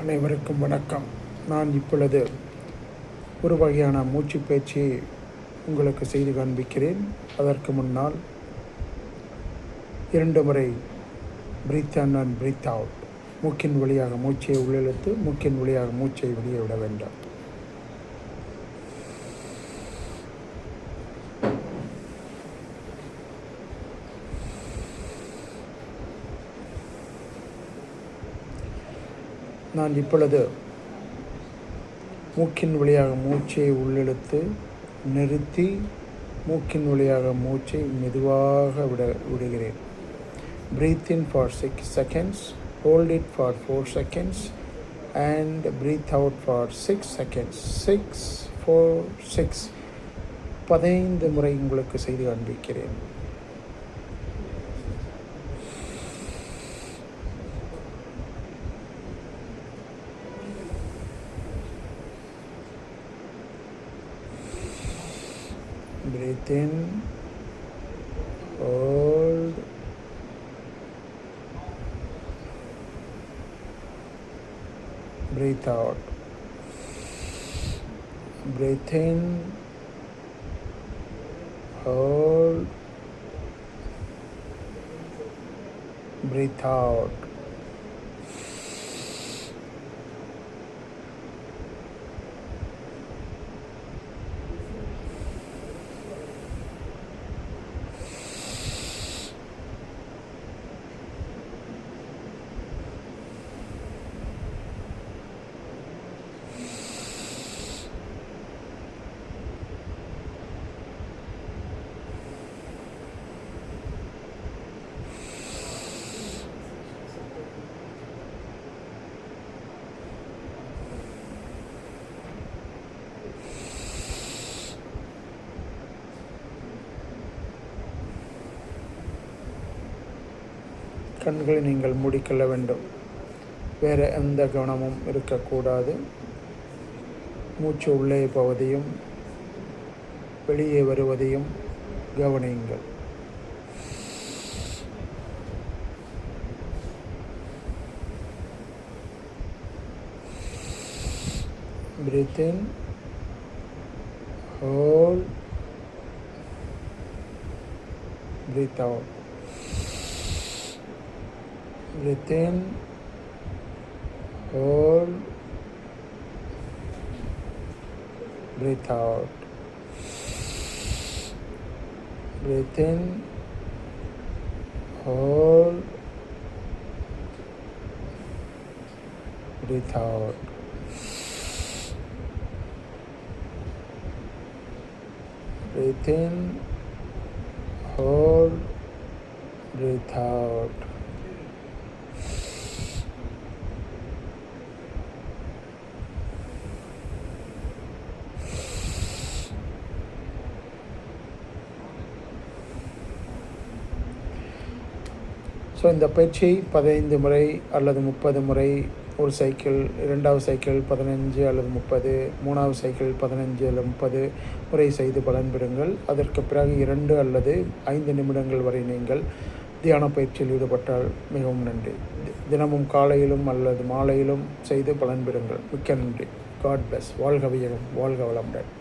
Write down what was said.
அனைவருக்கும் வணக்கம். நான் இப்பொழுது ஒரு வகையான மூச்சு பயிற்சியை உங்களுக்கு செய்து காண்பிக்கிறேன். அதற்கு முன்னால் 2 முறை breathe in and breathe out, மூக்கின் வழியாக மூச்சை உள்ளிழுத்து மூக்கின் வழியாக மூச்சை வெளியே விட வேண்டும். நான் இப்பொழுது மூக்கின் வழியாக மூச்சை உள்ளிழுத்து நிறுத்தி மூக்கின் வழியாக மூச்சை மெதுவாக விடுகிறேன். Breathe in for 6 seconds, hold it for 4 seconds and breathe out for 6 seconds. 6, 4, 6 15 முறை உங்களுக்கு செய்து காண்பிக்கிறேன். Breathe in, hold, breathe out. Breathe in, hold, breathe out. கண்களை நீங்கள் மூடிக்கொள்ள வேண்டும். வேறு எந்த கவனமும் இருக்கக்கூடாது. மூச்சு உள்ளே போவதையும் வெளியே வருவதையும் கவனியுங்கள். Breathe in, hold, breathe out. Breathe in, hold, breathe out. Breathe in, hold, breathe out. Breathe in, hold, breathe out. So இந்த பயிற்சியை 15 முறை அல்லது 30 முறை, ஒரு சைக்கிள், 2வது சைக்கிள் 15 அல்லது 30, 3வது சைக்கிள் 15 அல்லது 30 முறை செய்து பலன் பெறுங்கள். அதற்கு பிறகு 2 அல்லது 5 நிமிடங்கள் வரை நீங்கள் தியான பயிற்சியில் ஈடுபட்டால் மிகவும் நன்றி. தினமும் காலையிலும் அல்லது மாலையிலும் செய்து பலன் பெறுங்கள். மிக்க நன்றி. God bless. வாழ்க வையகம், வாழ்க வளமுடன்.